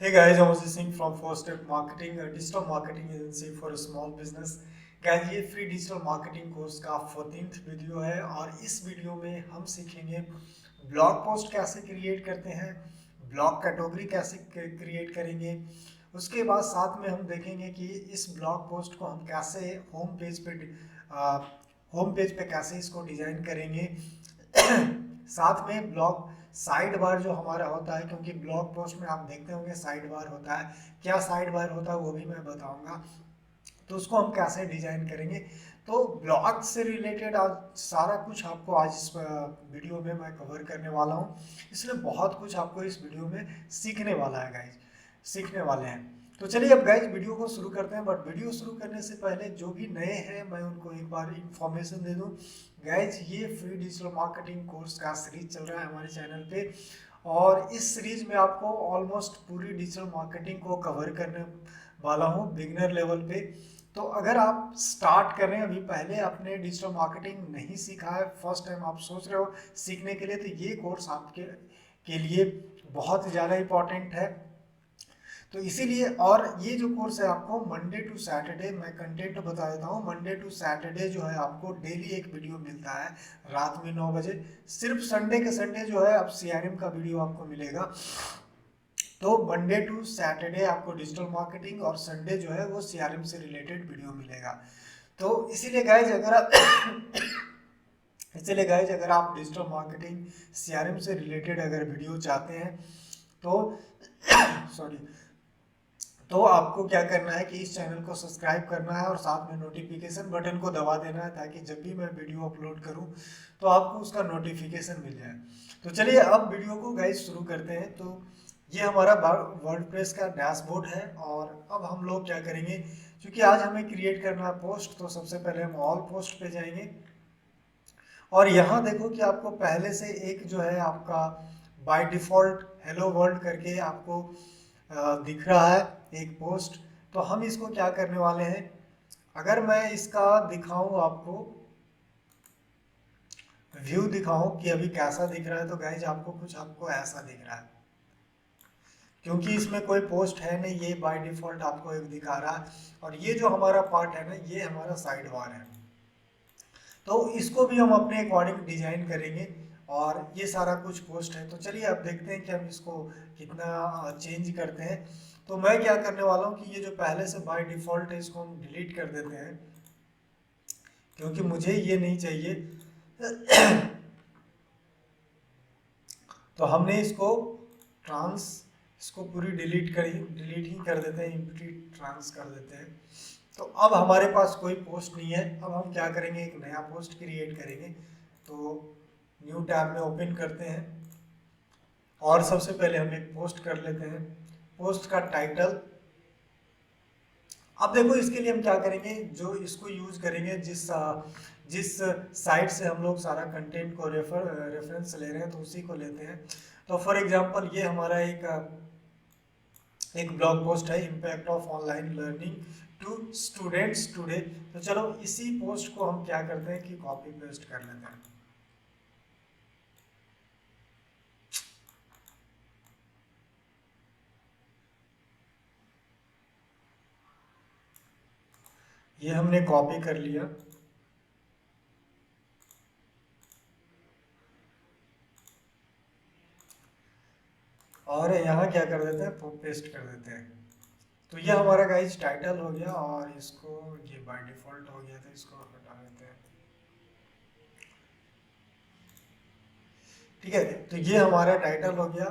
Hey guys, I'm Moses Singh from Four Step Marketing, a digital marketing agency for a small business. Guys, ये free digital marketing course का 14th video है और इस video में हम सीखेंगे blog post कैसे क्रिएट करते हैं, ब्लॉग कैटेगरी कैसे क्रिएट करेंगे। उसके बाद साथ में हम देखेंगे कि इस ब्लॉग पोस्ट को हम कैसे होम पेज पे कैसे इसको डिजाइन करेंगे। साथ में ब्लॉग साइड बार जो हमारा होता है, क्योंकि ब्लॉग पोस्ट में आप देखते होंगे साइड बार होता है, क्या साइड बार होता है वो भी मैं बताऊंगा। तो उसको हम कैसे डिजाइन करेंगे। तो ब्लॉग से रिलेटेड आज सारा कुछ आपको आज इस वीडियो में मैं कवर करने वाला हूँ, इसलिए बहुत कुछ आपको इस वीडियो में सीखने वाला है गाइज, सीखने वाले हैं। तो चलिए अब गाइज वीडियो को शुरू करते हैं। बट वीडियो शुरू करने से पहले जो भी नए हैं मैं उनको एक बार इंफॉर्मेशन दे दूं। गाइज ये फ्री डिजिटल मार्केटिंग कोर्स का सीरीज चल रहा है हमारे चैनल पे, और इस सीरीज में आपको ऑलमोस्ट पूरी डिजिटल मार्केटिंग को कवर करने वाला हूँ बिगिनर लेवल पे। तो अगर आप स्टार्ट कर रहे हैं, अभी पहले आपने डिजिटल मार्केटिंग नहीं सीखा है, फर्स्ट टाइम आप सोच रहे हो सीखने के लिए, तो ये कोर्स आपके के लिए बहुत ज़्यादा इम्पॉर्टेंट है। तो इसीलिए, और ये जो कोर्स है आपको मंडे टू सैटरडे, मैं कंटेंट बता देता हूँ, मंडे टू सैटरडे जो है आपको डेली एक वीडियो मिलता है रात में 9 बजे। सिर्फ संडे के संडे जो है अब सीआरएम का वीडियो आपको मिलेगा। तो मंडे टू सैटरडे आपको डिजिटल मार्केटिंग और संडे जो है वो सीआरएम से रिलेटेड वीडियो मिलेगा। तो इसीलिए गाइज अगर आप इसीलिए गाइज अगर आप डिजिटल मार्केटिंग सीआरएम से रिलेटेड अगर वीडियो चाहते हैं तो सॉरी, तो आपको क्या करना है कि इस चैनल को सब्सक्राइब करना है और साथ में नोटिफिकेशन बटन को दबा देना है, ताकि जब भी मैं वीडियो अपलोड करूं तो आपको उसका नोटिफिकेशन मिल जाए। तो चलिए अब वीडियो को गाइस शुरू करते हैं। तो ये हमारा वर्डप्रेस का डैशबोर्ड है, और अब हम लोग क्या करेंगे, क्योंकि आज हमें क्रिएट करना है पोस्ट, तो सबसे पहले हम ऑल पोस्ट पे जाएंगे। और यहाँ देखो कि आपको पहले से एक जो है आपका बाय डिफॉल्ट हेलो वर्ल्ड करके आपको दिख रहा है एक पोस्ट। तो हम इसको क्या करने वाले हैं, अगर मैं इसका दिखाऊं आपको व्यू दिखाऊं कि अभी कैसा दिख रहा है, तो गाइज आपको कुछ आपको ऐसा दिख रहा है, क्योंकि इसमें कोई पोस्ट है नहीं, ये बाय डिफॉल्ट आपको एक दिखा रहा है। और ये जो हमारा पार्ट है ना, ये हमारा साइड बार है। तो इसको भी हम अपने अकॉर्डिंग डिजाइन करेंगे, और ये सारा कुछ पोस्ट है। तो चलिए अब देखते हैं कि हम इसको कितना चेंज करते हैं। तो मैं क्या करने वाला हूँ कि ये जो पहले से बाय डिफॉल्ट है इसको हम डिलीट कर देते हैं, क्योंकि मुझे ये नहीं चाहिए। तो हमने इसको पूरी डिलीट ही कर देते हैं, इम्प्टी ट्रांस कर देते हैं। तो अब हमारे पास कोई पोस्ट नहीं है। अब हम क्या करेंगे, एक नया पोस्ट क्रिएट करेंगे। तो न्यू टैब में ओपन करते हैं, और सबसे पहले हम एक पोस्ट कर लेते हैं। पोस्ट का टाइटल, अब देखो इसके लिए हम क्या करेंगे, जो इसको यूज करेंगे, जिस साइट से हम लोग सारा कंटेंट को रेफरेंस ले रहे हैं, तो उसी को लेते हैं। तो फॉर एग्जांपल ये हमारा एक ब्लॉग पोस्ट है, impact of online learning to students today. तो चलो इसी पोस्ट को हम क्या करते हैं कि कॉपी पेस्ट कर लेते हैं। ये हमने कॉपी कर लिया, और यहाँ क्या कर देते हैं, पेस्ट कर देते हैं। तो ये हमारा गाइस टाइटल हो गया, और इसको ये बाय डिफॉल्ट हो गया, तो इसको हटा देते हैं। ठीक है, तो ये हमारा टाइटल हो गया।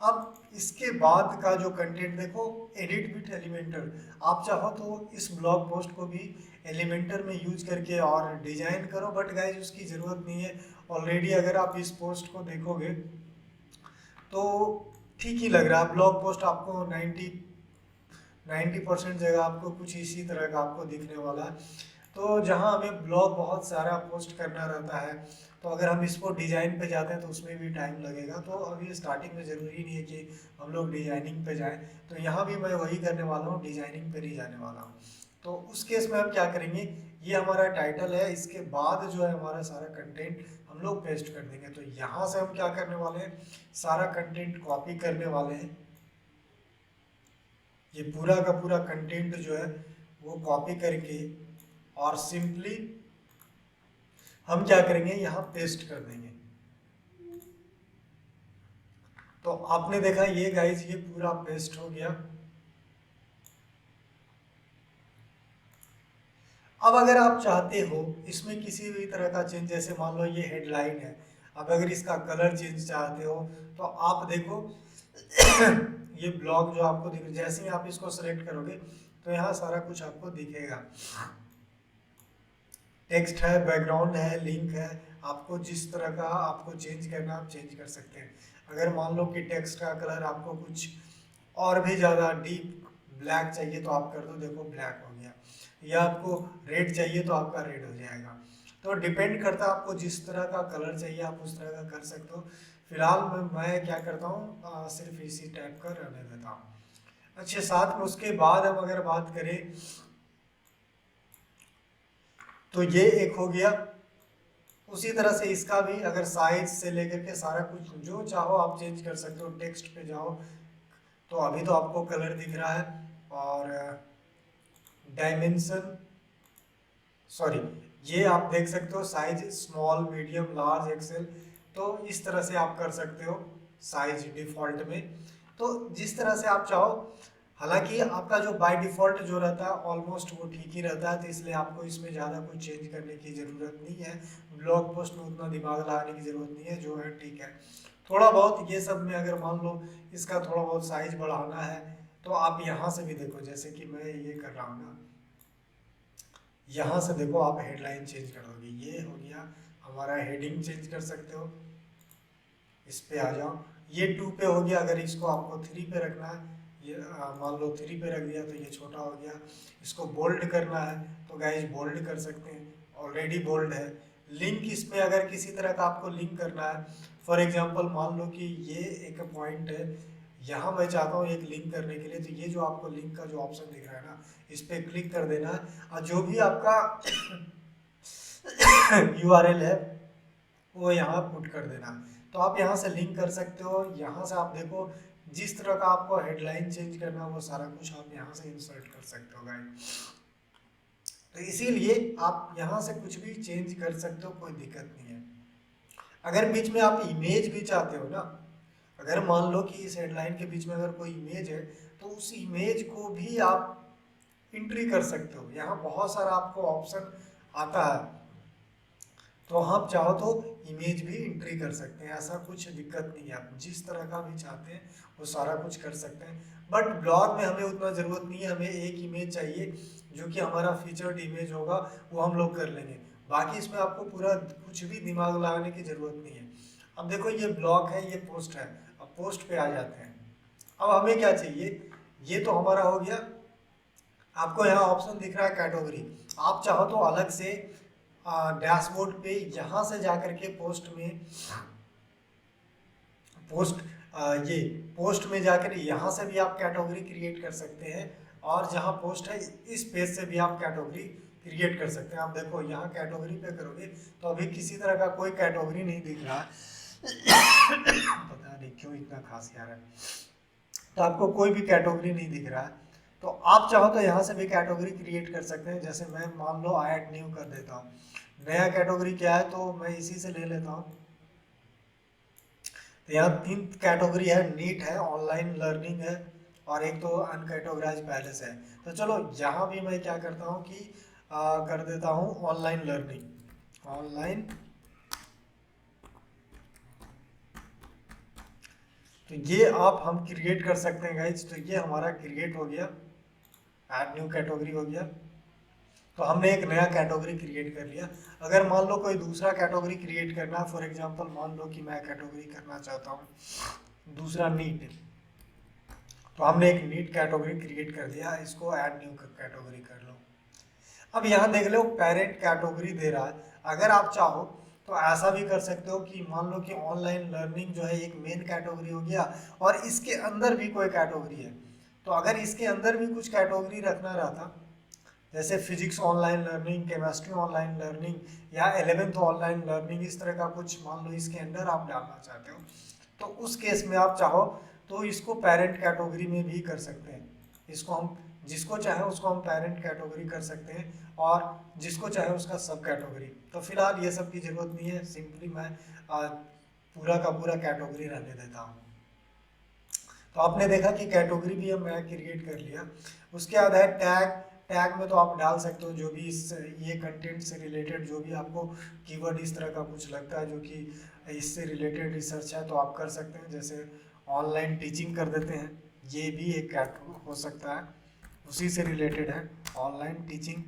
अब इसके बाद का जो कंटेंट देखो, एडिट विथ एलिमेंटर। आप चाहो तो इस ब्लॉग पोस्ट को भी एलिमेंटर में यूज करके और डिजाइन करो, बट गाइज उसकी ज़रूरत नहीं है। ऑलरेडी अगर आप इस पोस्ट को देखोगे तो ठीक ही लग रहा है। ब्लॉग पोस्ट आपको 90% जगह आपको कुछ इसी तरह का आपको दिखने वाला है। तो जहाँ हमें ब्लॉग बहुत सारा पोस्ट करना रहता है, तो अगर हम इसको डिज़ाइन पे जाते हैं तो उसमें भी टाइम लगेगा। तो अभी स्टार्टिंग में ज़रूरी नहीं है कि हम लोग डिजाइनिंग पे जाएं। तो यहाँ भी मैं वही करने वाला हूँ, डिजाइनिंग पे नहीं जाने वाला हूँ। तो उस केस में हम क्या करेंगे, ये हमारा टाइटल है, इसके बाद जो है हमारा सारा कंटेंट हम लोग पेस्ट कर देंगे। तो यहाँ से हम क्या करने वाले हैं, सारा कंटेंट कॉपी करने वाले हैं। ये पूरा का पूरा कंटेंट जो है वो कॉपी करके और सिंपली हम क्या करेंगे, यहाँ पेस्ट कर देंगे। तो आपने देखा ये गाइज ये पूरा पेस्ट हो गया। अब अगर आप चाहते हो इसमें किसी भी तरह का चेंज, जैसे मान लो ये हेडलाइन है, अब अगर इसका कलर चेंज चाहते हो तो आप देखो ये ब्लॉग जो आपको दिख, जैसे ही आप इसको सेलेक्ट करोगे तो यहाँ सारा कुछ आपको दिखेगा। टेक्स्ट है, बैकग्राउंड है, लिंक है, आपको जिस तरह का आपको चेंज करना आप चेंज कर सकते हैं। अगर मान लो कि टेक्स्ट का कलर आपको कुछ और भी ज़्यादा डीप ब्लैक चाहिए तो आप कर दो, देखो ब्लैक हो गया, या आपको रेड चाहिए तो आपका रेड हो जाएगा। तो डिपेंड करता है आपको जिस तरह का कलर चाहिए आप उस तरह का कर सकते हो। फिलहाल मैं क्या करता हूँ, सिर्फ इसी टाइप का रहने देता हूँ। अच्छा, साथ में उसके बाद हम अगर बात करें तो ये एक हो गया। उसी तरह से इसका भी अगर साइज से लेकर के सारा कुछ जो चाहो आप चेंज कर सकते हो। टेक्स्ट पे जाओ तो अभी तो आपको कलर दिख रहा है, और डायमेंशन, सॉरी, ये आप देख सकते हो size small, medium, large, XL. तो इस तरह से आप कर सकते हो साइज डिफ़ॉल्ट में, तो जिस तरह से आप चाहो। हालांकि आपका जो बाय डिफ़ॉल्ट जो रहता है ऑलमोस्ट वो ठीक ही रहता है, तो इसलिए आपको इसमें ज़्यादा कुछ चेंज करने की ज़रूरत नहीं है। ब्लॉग पोस्ट में उतना दिमाग लगाने की ज़रूरत नहीं है, जो है ठीक है। थोड़ा बहुत ये सब में अगर मान लो इसका थोड़ा बहुत साइज बढ़ाना है तो आप यहाँ से भी देखो, जैसे कि मैं ये कर रहा हूँ ना, यहाँ से देखो आप हेडलाइन चेंज कर दोगे, ये हो गया हमारा। हेडिंग चेंज कर सकते हो, इस पे आ जाओ, ये 2 पे हो गया। अगर इसको आपको 3 पे रखना है, ये मान लो 3 पे रख दिया तो ये छोटा हो गया। इसको बोल्ड करना है तो गाइज बोल्ड कर सकते हैं, ऑलरेडी बोल्ड है। लिंक इसमें अगर किसी तरह का आपको लिंक करना है, फॉर एग्जांपल मान लो कि ये एक पॉइंट है, यहाँ मैं चाहता हूँ एक लिंक करने के लिए, तो ये जो आपको लिंक का जो ऑप्शन दिख रहा है ना, इस पर क्लिक कर देना है, और जो भी आपका URL है वो यहाँ पुट कर देना। तो आप यहाँ से लिंक कर सकते हो। यहाँ से आप देखो जिस तरह का आपको हेडलाइन चेंज करना है वो सारा कुछ आप यहाँ से इंसर्ट कर सकते हो गाइस। तो इसीलिए आप यहाँ से कुछ भी चेंज कर सकते हो, कोई दिक्कत नहीं है। अगर बीच में आप इमेज भी चाहते हो ना, अगर मान लो कि इस हेडलाइन के बीच में अगर कोई इमेज है तो उस इमेज को भी आप एंट्री कर सकते हो। यहाँ बहुत सारा आपको ऑप्शन आता है, तो आप चाहो तो इमेज भी एंट्री कर सकते हैं, ऐसा कुछ दिक्कत नहीं है। आप जिस तरह का भी चाहते हैं वो सारा कुछ कर सकते हैं। बट ब्लॉग में हमें उतना ज़रूरत नहीं है, हमें एक इमेज चाहिए जो कि हमारा फीचर्ड इमेज होगा, वो हम लोग कर लेंगे। बाकी इसमें आपको पूरा कुछ भी दिमाग लगाने की ज़रूरत नहीं है। अब देखो ये ब्लॉग है, ये पोस्ट है, अब पोस्ट पे आ जाते हैं। अब हमें क्या चाहिए, ये तो हमारा हो गया। आपको यहाँ ऑप्शन दिख रहा है कैटेगरी, आप चाहो तो अलग से डैशबोर्ड पे यहाँ से जाकर के ये पोस्ट में जाकर यहाँ से भी आप कैटेगरी क्रिएट कर सकते हैं, और जहाँ पोस्ट है इस पेज से भी आप कैटेगरी क्रिएट कर सकते हैं। आप देखो यहाँ कैटेगरी पे करोगे तो अभी किसी तरह का कोई कैटेगरी नहीं दिख रहा पता नहीं क्यों इतना खांसी आ रहा है, तो आपको कोई भी कैटेगरी नहीं दिख रहा है। तो आप चाहो तो यहाँ से भी कैटेगरी क्रिएट कर सकते हैं। जैसे मैं मान लो ऐड न्यू कर देता हूँ, नया कैटेगरी क्या है तो मैं इसी से ले लेता हूँ। तो यहाँ 3 कैटेगरी है, नीट है, ऑनलाइन लर्निंग है, और एक तो अनकैटेगराइज पहले से है। तो चलो यहाँ भी मैं क्या करता हूँ कि कर देता हूँ ऑनलाइन लर्निंग, ऑनलाइन। तो ये आप हम क्रिएट कर सकते हैं गाइज। तो ये हमारा क्रिएट हो गया, ऐड न्यू कैटेगरी हो गया। तो हमने एक नया कैटेगरी क्रिएट कर लिया। अगर मान लो कोई दूसरा कैटेगरी क्रिएट करना है, फॉर एग्जांपल मान लो कि मैं कैटेगरी करना चाहता हूँ दूसरा नीट, तो हमने एक नीट कैटेगरी क्रिएट कर दिया, इसको ऐड न्यू कैटेगरी कर लो। अब यहाँ देख लो पेरेंट कैटेगरी दे रहा है। अगर आप चाहो तो ऐसा भी कर सकते हो कि मान लो कि ऑनलाइन लर्निंग जो है एक मेन कैटेगरी हो गया, और इसके अंदर भी कोई कैटेगरी है, तो अगर इसके अंदर भी कुछ कैटेगरी रखना रहता, जैसे physics online learning, chemistry online learning, या 11th ऑनलाइन लर्निंग, इस तरह का कुछ मान लो इसके अंदर आप डालना चाहते हो, तो उस केस में आप चाहो तो इसको पेरेंट कैटेगरी में भी कर सकते हैं। इसको हम जिसको चाहे उसको हम पेरेंट कैटेगरी कर सकते हैं और जिसको चाहे उसका सब कैटेगरी। तो फिलहाल ये सब की जरूरत नहीं है, सिंपली मैं पूरा का पूरा कैटेगरी रहने देता हूँ। तो आपने देखा कि कैटेगरी भी मैं क्रिएट कर लिया। उसके बाद है टैग। टैग में तो आप डाल सकते हो जो भी इस ये कंटेंट से रिलेटेड जो भी आपको कीवर्ड इस तरह का कुछ लगता है जो कि इससे रिलेटेड रिसर्च है तो आप कर सकते हैं। जैसे ऑनलाइन टीचिंग कर देते हैं, ये भी एक कैटेगरी हो सकता है, उसी से रिलेटेड है ऑनलाइन टीचिंग।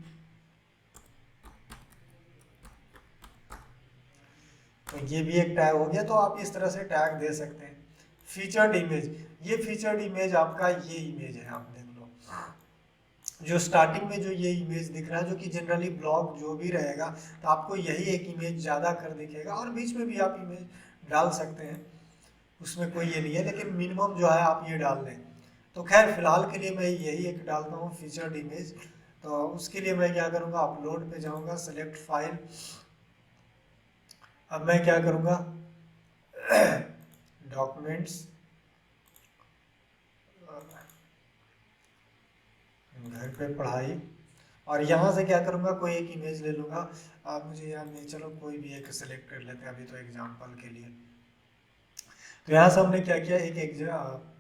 तो ये भी एक टैग हो गया। तो आप इस तरह से टैग दे सकते हैं। फीचर्ड इमेज, ये फीचर्ड इमेज आपका ये इमेज है, आप देख लो जो स्टार्टिंग में जो ये इमेज दिख रहा है जो कि जनरली ब्लॉग जो भी रहेगा तो आपको यही एक इमेज ज़्यादा कर दिखेगा और बीच में भी आप इमेज डाल सकते हैं, उसमें कोई ये नहीं है, लेकिन मिनिमम जो है आप ये डाल लें। तो खैर फिलहाल के लिए मैं यही एक डालता हूँ फीचर्ड इमेज। तो उसके लिए मैं क्या करूँगा, अपलोड पे जाऊँगा, सेलेक्ट फाइल। अब मैं क्या करूँगा, डॉक्यूमेंट्स, घर पे पढ़ाई, और यहाँ से क्या करूँगा कोई एक इमेज ले लूँगा। आप मुझे याद नहीं, चलो कोई भी एक सेलेक्ट कर लेते हैं अभी तो एग्जांपल के लिए। तो यहाँ से हमने क्या किया, एक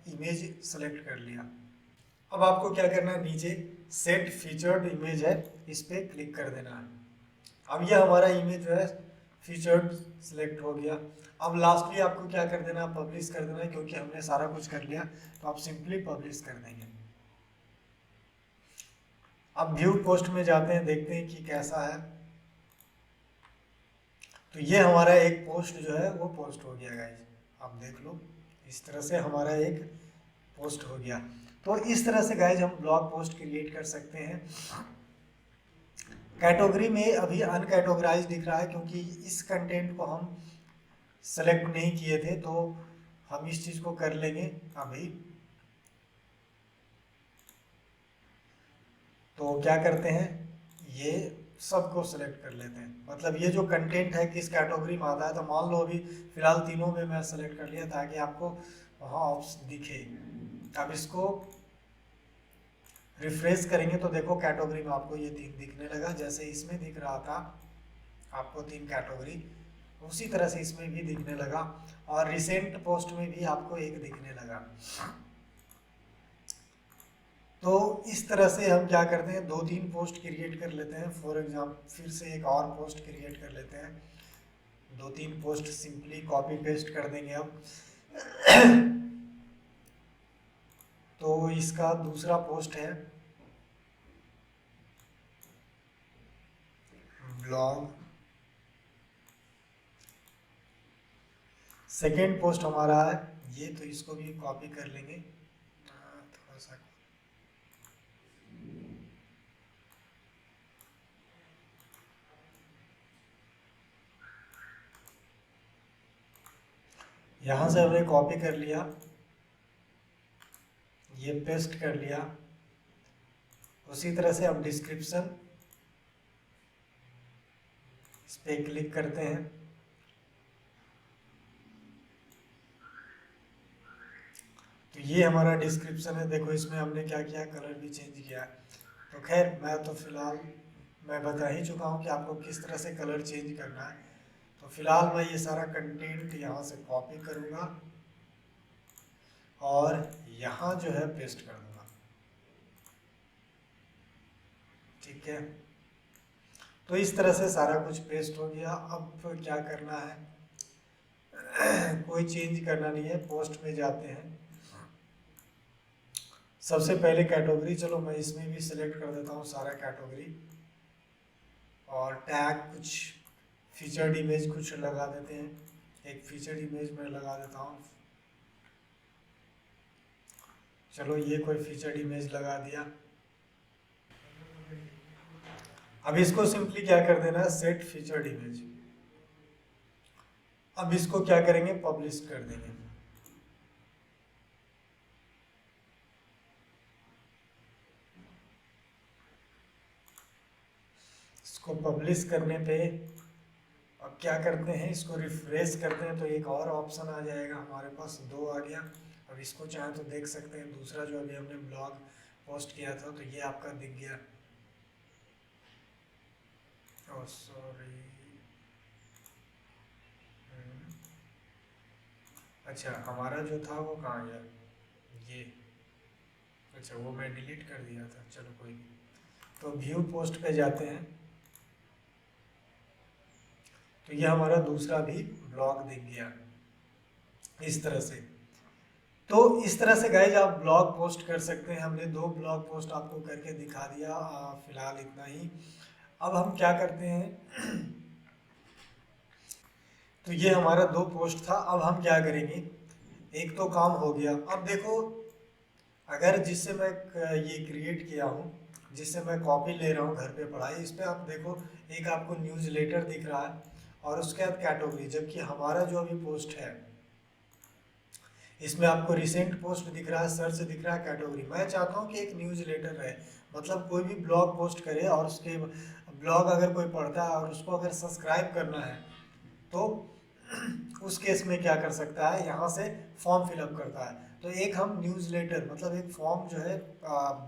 इमेज सेलेक्ट कर लिया। अब आपको क्या करना है, नीचे सेट फीचर्ड इमेज है, इस पर क्लिक कर देना है। अब ये हमारा इमेज जो है फीचर्ड सिलेक्ट हो गया। अब लास्टली आपको क्या कर देना, पब्लिश कर देना है, क्योंकि हमने सारा कुछ कर लिया तो आप सिंपली पब्लिश कर देंगे। अब व्यू पोस्ट में जाते हैं, देखते हैं कि कैसा है। तो ये हमारा एक पोस्ट जो है वो पोस्ट हो गया गाइस, आप देख लो इस तरह से हमारा एक पोस्ट हो गया। तो इस तरह से गाइस हम ब्लॉग पोस्ट क्रिएट कर सकते हैं। कैटेगरी में अभी अनकैटेगराइज दिख रहा है क्योंकि इस कंटेंट को हम सेलेक्ट नहीं किए थे, तो हम इस चीज़ को कर लेंगे अभी। तो क्या करते हैं, ये सबको सेलेक्ट कर लेते हैं, मतलब ये जो कंटेंट है किस कैटेगरी में आता है। तो मान लो अभी फिलहाल तीनों में मैं सेलेक्ट कर लिया ताकि आपको वहाँ ऑप्शन दिखे। अब इसको रिफ्रेश करेंगे तो देखो कैटेगरी में आपको ये तीन दिखने लगा, जैसे इसमें दिख रहा था आपको तीन कैटेगरी, उसी तरह से इसमें भी दिखने लगा। और रिसेंट पोस्ट में भी आपको एक दिखने लगा। तो इस तरह से हम क्या करते हैं, दो तीन पोस्ट क्रिएट कर लेते हैं। फॉर एग्जाम्पल फिर से एक और पोस्ट क्रिएट कर लेते हैं, दो तीन पोस्ट सिंपली कॉपी पेस्ट कर देंगे अब। तो इसका दूसरा पोस्ट है ब्लॉग, सेकेंड पोस्ट हमारा है ये, तो इसको भी कॉपी कर लेंगे थोड़ा सा। यहाँ से हमने कॉपी कर लिया, ये पेस्ट कर लिया। उसी तरह से अब डिस्क्रिप्शन, इस पर क्लिक करते हैं। तो ये हमारा डिस्क्रिप्शन है, देखो इसमें हमने क्या किया, कलर भी चेंज किया। तो खैर मैं तो फिलहाल मैं बता ही चुका हूँ कि आपको किस तरह से कलर चेंज करना है। तो फिलहाल मैं ये सारा कंटेंट यहाँ से कॉपी करूँगा और यहाँ जो है पेस्ट कर दूँगा, ठीक है। तो इस तरह से सारा कुछ पेस्ट हो गया। अब क्या करना है, कोई चेंज करना नहीं है, पोस्ट में जाते हैं। सबसे पहले कैटेगरी, चलो मैं इसमें भी सिलेक्ट कर देता हूँ सारा कैटेगरी, और टैग कुछ फीचर्ड इमेज कुछ लगा देते हैं। एक फीचर्ड इमेज में लगा देता हूँ, चलो ये कोई फीचर्ड इमेज लगा दिया। अब इसको सिंपली क्या कर देना है, सेट फीचर्ड इमेज। अब इसको क्या करेंगे, पब्लिश कर देंगे। इसको पब्लिश करने पे अब क्या करते हैं, इसको रिफ्रेश करते हैं तो एक और ऑप्शन आ जाएगा हमारे पास, दो आ गया। अब इसको चाहे तो देख सकते हैं, दूसरा जो अभी हमने ब्लॉग पोस्ट किया था, तो ये आपका दिख गया। Oh sorry. अच्छा, हमारा जो था वो कहाँ गया? ये, अच्छा वो मैं डिलीट कर दिया था, चलो कोई नहीं। तो व्यू पोस्ट पे जाते हैं, तो ये हमारा दूसरा भी ब्लॉग दिख गया इस तरह से। तो इस तरह से गाइज आप ब्लॉग पोस्ट कर सकते हैं। हमने 2 ब्लॉग पोस्ट आपको करके दिखा दिया, फिलहाल इतना ही। अब हम क्या करते हैं तो ये हमारा 2 पोस्ट था। अब हम क्या करेंगे, एक तो काम हो गया। अब देखो, अगर जिससे मैं ये क्रिएट किया हूँ, जिससे मैं कॉपी ले रहा हूँ घर पे पढ़ाई, इस पे आप देखो एक आपको न्यूज़ लेटर दिख रहा है और उसके बाद कैटेगरी, जबकि हमारा जो अभी पोस्ट है इसमें आपको रिसेंट पोस्ट दिख रहा है, सर्च दिख रहा है, कैटेगरी। मैं चाहता हूँ कि एक न्यूज़ लेटर रहे, मतलब कोई भी ब्लॉग पोस्ट करे और उसके ब्लॉग अगर कोई पढ़ता है और उसको अगर सब्सक्राइब करना है तो उस केस में क्या कर सकता है, यहाँ से फॉर्म फिलअप करता है। तो एक हम न्यूज़लेटर मतलब एक फॉर्म जो है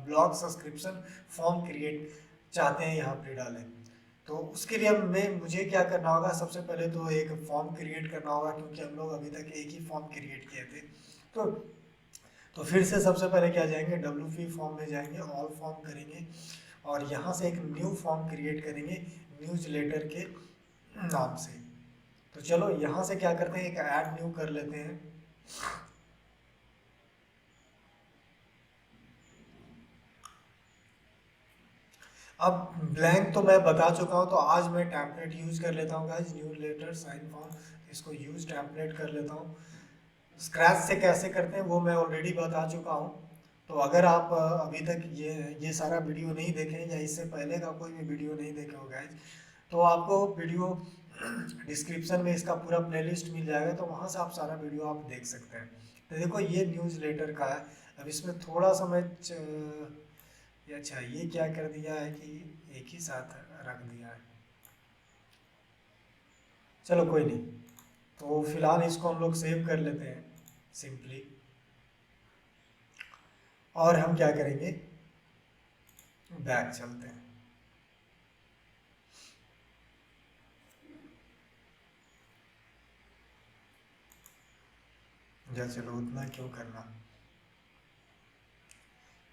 ब्लॉग सब्सक्रिप्शन फॉर्म क्रिएट चाहते हैं यहाँ पे डालें। तो उसके लिए मुझे क्या करना होगा, सबसे पहले तो एक फॉर्म क्रिएट करना होगा, क्योंकि हम लोग अभी तक एक ही फॉर्म क्रिएट किए थे। तो तो फिर से सबसे पहले क्या जाएंगे, WP फॉर्म में जाएंगे, ऑल फॉर्म करेंगे और यहाँ से एक न्यू फॉर्म क्रिएट करेंगे न्यूज़ लेटर के नाम से। तो चलो यहाँ से क्या करते हैं, एक ऐड न्यू कर लेते हैं। अब ब्लैंक तो मैं बता चुका हूँ, तो आज मैं टैम्पलेट यूज़ कर लेता हूँ guys, newsletter sign form, इसको यूज़ टैम्पलेट कर लेता हूँ। स्क्रैच से कैसे करते हैं वो मैं ऑलरेडी बता चुका हूँ। तो अगर आप अभी तक ये सारा वीडियो नहीं देखे या इससे पहले का कोई भी वीडियो नहीं देखे हो गाइस, तो आपको वीडियो डिस्क्रिप्शन में इसका पूरा प्लेलिस्ट मिल जाएगा, तो वहाँ से आप सारा वीडियो आप देख सकते हैं। तो देखो ये न्यूज़ लेटर का है। अब इसमें थोड़ा सा मैं अच्छा ये क्या कर दिया है कि एक ही साथ रख दिया है, चलो कोई नहीं। तो फिलहाल इसको हम लोग सेव कर लेते हैं सिंपली, और हम क्या करेंगे, बैक चलते हैं। या चलो उतना क्यों करना,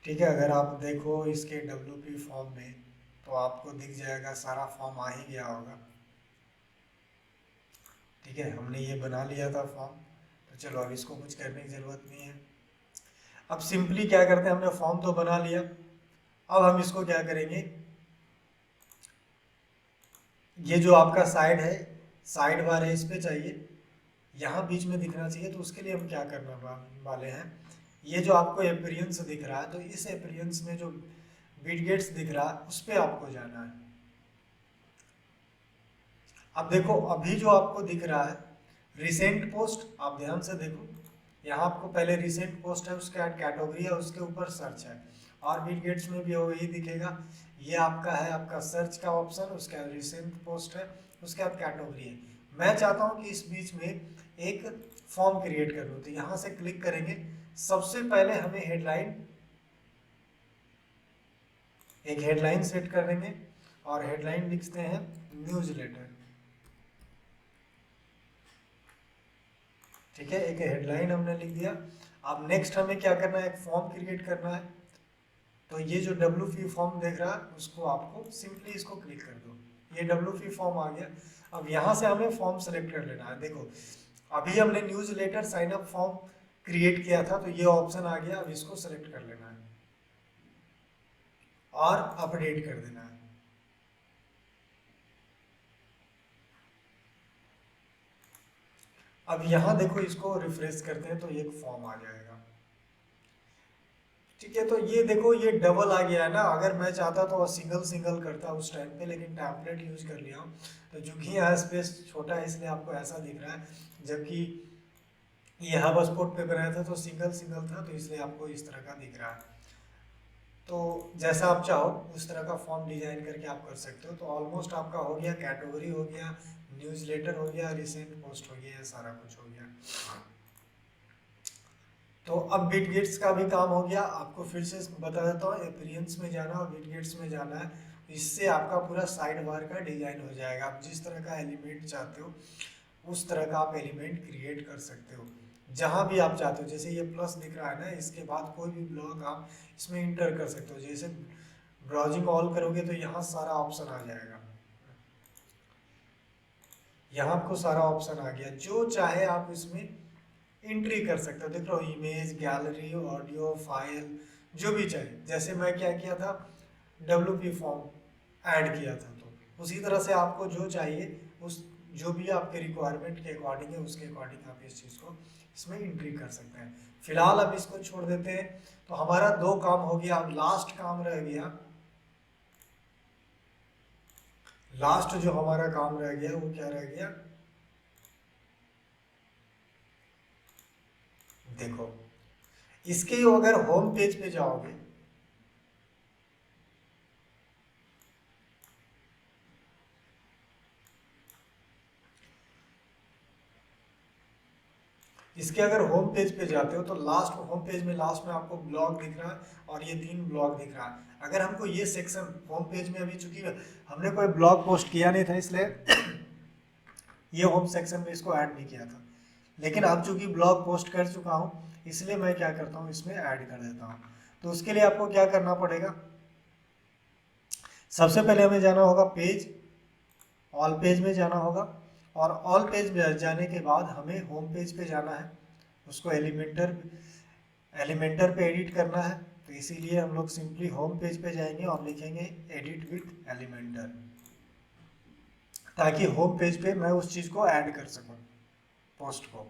ठीक है। अगर आप देखो इसके WP फॉर्म में तो आपको दिख जाएगा, सारा फॉर्म आ ही गया होगा। ठीक है, हमने ये बना लिया था फॉर्म, तो चलो अब इसको कुछ करने की ज़रूरत नहीं है। अब सिंपली क्या करते हैं, हमने फॉर्म तो बना लिया। अब हम इसको क्या करेंगे, ये जो आपका साइड है, साइड बार है, इस पे चाहिए, यहाँ बीच में दिखना चाहिए। तो उसके लिए हम क्या करने वाले हैं, ये जो आपको एपीरियंस दिख रहा है, तो इस एपीरियंस में जो विडगेट्स दिख रहा है उस पर आपको जाना है। अब देखो अभी जो आपको दिख रहा है रिसेंट पोस्ट, आप ध्यान से देखो, यहाँ आपको पहले रिसेंट पोस्ट है, उसके बाद कैटेगरी है, उसके ऊपर सर्च है, और विडगेट्स में भी वही दिखेगा। ये आपका है, आपका सर्च का ऑप्शन, उसके बाद रिसेंट पोस्ट है, उसके बाद कैटेगरी है। मैं चाहता हूँ कि इस बीच में एक फॉर्म क्रिएट कर लूँ, तो यहाँ से क्लिक करेंगे। सबसे पहले हमें हेडलाइन, एक हेडलाइन सेट कर देंगे और हेडलाइन लिखते हैं न्यूज़ लेटर। ठीक है, एक हेडलाइन हमने लिख दिया। अब नेक्स्ट हमें क्या करना है, एक फॉर्म क्रिएट करना है। तो ये जो WP फॉर्म देख रहा है उसको आपको सिंपली इसको क्लिक कर दो, ये WP फॉर्म आ गया। अब यहाँ से हमें फॉर्म सेलेक्ट कर लेना है। देखो अभी हमने newsletter sign up form create किया था, तो ये ऑप्शन आ गया। अब इसको सेलेक्ट कर लेना है और अपडेट कर देना है। अब यहाँ देखो इसको रिफ्रेश करते हैं तो एक फॉर्म आ जाएगा। ठीक है, तो ये देखो ये डबल आ गया है ना। अगर मैं चाहता तो सिंगल सिंगल करता उस टाइम पे, लेकिन टैम्पलेट यूज कर लिया हूँ। तो चूंकि यहाँ स्पेस छोटा है इसलिए आपको ऐसा दिख रहा है, जबकि ये हब स्पॉट पे बनाया था तो सिंगल सिंगल था, तो इसलिए आपको इस तरह का दिख रहा है। तो जैसा आप चाहो उस तरह का फॉर्म डिजाइन करके आप कर सकते हो। तो ऑलमोस्ट आपका हो गया, कैटेगरी हो गया, न्यूज़लेटर हो गया, रिसेंट पोस्ट हो गया, सारा कुछ हो गया। तो अब बिटगेट्स का भी काम हो गया। आपको फिर से बता देता हूँ, अपीयरेंस में जाना और बिटगेट्स में जाना है। इससे आपका पूरा साइड बार का डिजाइन हो जाएगा। आप जिस तरह का एलिमेंट चाहते हो उस तरह का आप एलिमेंट क्रिएट कर सकते हो जहां भी आप चाहते हो। जैसे ये प्लस दिख रहा है ना, इसके बाद कोई भी ब्लॉक आप इसमें इंटर कर सकते हो। जैसे ब्राउजिंग ऑल करोगे तो यहाँ सारा ऑप्शन आ जाएगा, यहाँ आपको सारा ऑप्शन आ गया। जो चाहे आप इसमें एंट्री कर सकते हो। देख लो, इमेज, गैलरी, ऑडियो, फाइल, जो भी चाहे। जैसे मैं क्या किया था, WP फॉर्म ऐड किया था, तो उसी तरह से आपको जो चाहिए उस जो भी आपके रिक्वायरमेंट के अकॉर्डिंग है उसके अकॉर्डिंग आप इस चीज़ को इसमें एंट्री कर सकते हैं। फिलहाल अब इसको छोड़ देते हैं। तो हमारा दो काम हो गया। अब लास्ट काम रह गया, लास्ट जो हमारा काम रह गया वो क्या रह गया, देखो इसके अगर होम पेज पे जाओगे, इसके अगर होम पेज पे जाते हो तो लास्ट होम पेज में लास्ट में आपको ब्लॉग दिख रहा है और ये 3 ब्लॉग दिख रहा है। अगर हमको ये सेक्शन होम पेज में, अभी चूंकि हमने कोई ब्लॉग पोस्ट किया नहीं था इसलिए ये होम सेक्शन में इसको ऐड नहीं किया था, लेकिन अब चूंकि ब्लॉग पोस्ट कर चुका हूँ इसलिए मैं क्या करता हूँ इसमें ऐड कर देता हूँ। तो उसके लिए आपको क्या करना पड़ेगा, सबसे पहले हमें जाना होगा पेज, ऑल पेज में जाना होगा। और ऑल पेज में जाने के बाद हमें होम पेज पे जाना है, उसको एलिमेंटर पे एडिट करना है। तो इसीलिए हम लोग सिंपली होम पेज पे जाएंगे और लिखेंगे एडिट विथ एलिमेंटर, ताकि होम पेज पे मैं उस चीज़ को ऐड कर सकूं, पोस्ट को।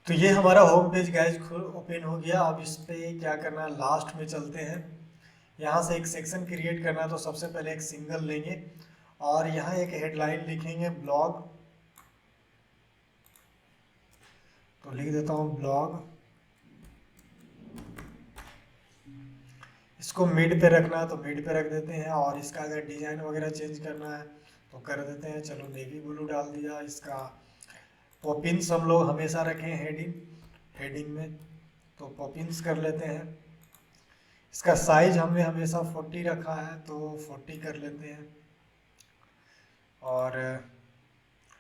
तो ये हमारा होम पेज गाइज ओपन हो गया। अब इस पे क्या करना है, लास्ट में चलते हैं। यहाँ से एक सेक्शन क्रिएट करना है, तो सबसे पहले एक सिंगल लेंगे और यहाँ एक हेडलाइन लिखेंगे ब्लॉग। तो लिख देता हूँ ब्लॉग। इसको मिड पे रखना है तो मिड पे रख देते हैं, और इसका अगर डिजाइन वगैरह चेंज करना है तो कर देते हैं। चलो नेवी ब्लू डाल दिया। इसका पॉपिंस हम लोग हमेशा रखें हेडिंग में, तो पॉपिंस कर लेते हैं। इसका साइज हमने हमेशा 40 रखा है तो 40 कर लेते हैं। और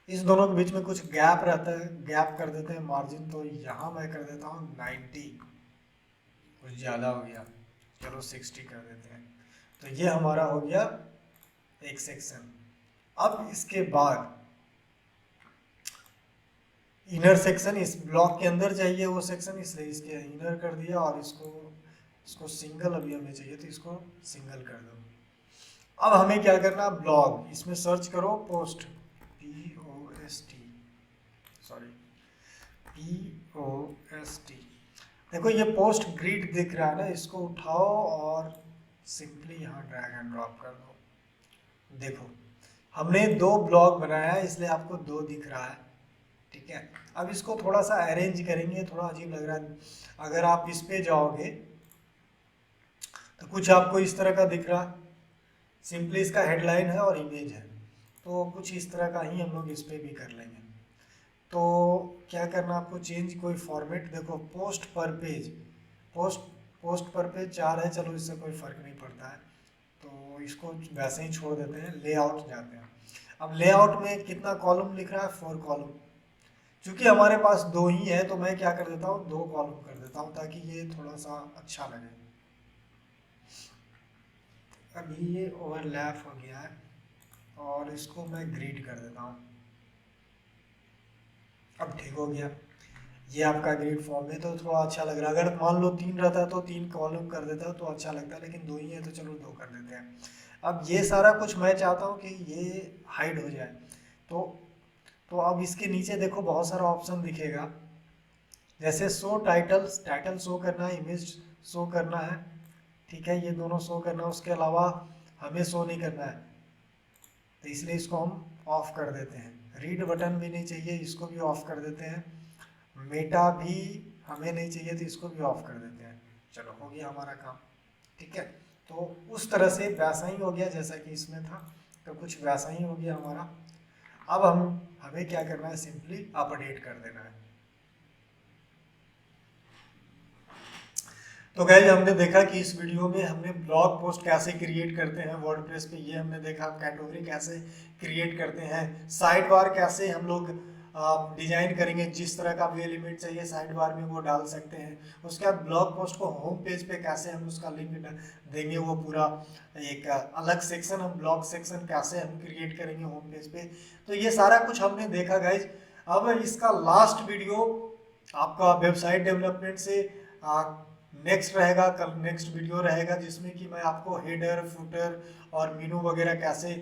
इस दोनों के बीच में कुछ गैप रहता है, गैप कर देते हैं मार्जिन। तो यहाँ मैं कर देता हूँ 90, कुछ ज़्यादा हो गया, चलो 60 कर देते हैं। तो ये हमारा हो गया एक सेक्शन। अब इसके बाद इनर सेक्शन, इस ब्लॉक के अंदर चाहिए वो सेक्शन, इसलिए इसके इनर कर दिया। और इसको सिंगल अभी हमें चाहिए तो इसको सिंगल कर दो। अब हमें क्या करना, ब्लॉग, इसमें सर्च करो पोस्ट, POST, सॉरी POST। देखो ये पोस्ट ग्रिड दिख रहा है ना, इसको उठाओ और सिंपली यहाँ ड्रैग एंड ड्रॉप कर दो। देखो हमने 2 ब्लॉग बनाया है इसलिए आपको 2 दिख रहा है, ठीक है। अब इसको थोड़ा सा अरेंज करेंगे, थोड़ा अजीब लग रहा है। अगर आप इस पे जाओगे तो कुछ आपको इस तरह का दिख रहा है। सिंपली इसका हेडलाइन है और इमेज है, तो कुछ इस तरह का ही हम लोग इस पे भी कर लेंगे। तो क्या करना आपको, चेंज कोई फॉर्मेट। देखो पोस्ट पर पेज, पोस्ट पर पेज 4 है, चलो इससे कोई फर्क नहीं पड़ता है तो इसको वैसे ही छोड़ देते हैं। लेआउट जाते हैं। अब लेआउट में कितना कॉलम लिख रहा है, 4 कॉलम। क्योंकि हमारे पास 2 ही है तो मैं क्या कर देता हूँ, 2 कॉलम कर देता हूँ ताकि ये थोड़ा सा अच्छा लगे। अभी ये ओवरलैप हो गया है और इसको मैं ग्रिड कर देता हूँ। अब ठीक हो गया। ये आपका ग्रिड फॉर्म में तो थोड़ा अच्छा लग रहा है। अगर मान लो 3 रहता है तो 3 कॉलम कर देता तो अच्छा लगता है, लेकिन 2 ही है तो चलो 2 कर देते हैं। अब ये सारा कुछ मैं चाहता हूँ कि ये हाइड हो जाए। तो तो अब इसके नीचे देखो बहुत सारा ऑप्शन दिखेगा, जैसे शो टाइटल्स, टाइटल शो करना है, इमेज शो करना है, ठीक है, ये दोनों शो करना है। उसके अलावा हमें शो नहीं करना है तो इसलिए इसको हम ऑफ कर देते हैं। रीड बटन भी नहीं चाहिए, इसको भी ऑफ कर देते हैं। मेटा भी हमें नहीं चाहिए तो इसको भी ऑफ कर देते हैं। चलो हो गया हमारा काम। ठीक है। तो उस तरह से वैसा ही हो गया जैसा कि इसमें था, तो कुछ वैसा ही हो गया हमारा। अब हमें क्या करना है, सिंपली अपडेट कर देना है। तो गाइस हमने देखा कि इस वीडियो में हमने ब्लॉग पोस्ट कैसे क्रिएट करते हैं वर्डप्रेस पे, ये हमने देखा। कैटेगरी कैसे क्रिएट करते हैं, साइड बार कैसे हम लोग डिजाइन करेंगे, जिस तरह का भी एलिमेंट चाहिए साइड बार में वो डाल सकते हैं। उसके बाद ब्लॉग पोस्ट को होम पेज पे कैसे हम उसका लिंक देंगे, वो पूरा एक अलग सेक्शन, हम ब्लॉग सेक्शन कैसे हम क्रिएट करेंगे होम पेज पे। तो ये सारा कुछ हमने देखा गाइज। अब इसका लास्ट वीडियो आपका वेबसाइट डेवलपमेंट से नेक्स्ट रहेगा, कल नेक्स्ट वीडियो रहेगा, जिसमें कि मैं आपको हेडर फुटर और मेनू वगैरह कैसे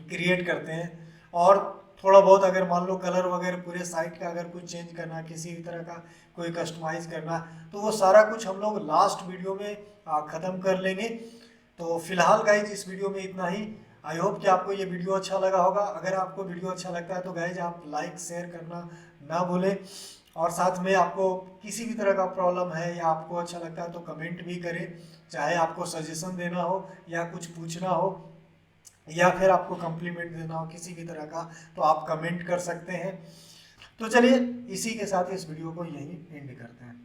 क्रिएट करते हैं, और थोड़ा बहुत अगर मान लो कलर वगैरह पूरे साइट का अगर कुछ चेंज करना, किसी भी तरह का कोई कस्टमाइज करना, तो वो सारा कुछ हम लोग लास्ट वीडियो में ख़त्म कर लेंगे। तो फिलहाल गाइज इस वीडियो में इतना ही। आई होप कि आपको ये वीडियो अच्छा लगा होगा। अगर आपको वीडियो अच्छा लगता है तो गाइज आप लाइक शेयर करना ना भूलें, और साथ में आपको किसी भी तरह का प्रॉब्लम है या आपको अच्छा लगता है तो कमेंट भी करें, चाहे आपको सजेशन देना हो या कुछ पूछना हो या फिर आपको कम्प्लीमेंट देना हो किसी भी तरह का, तो आप कमेंट कर सकते हैं। तो चलिए इसी के साथ इस वीडियो को यहीं एंड करते हैं।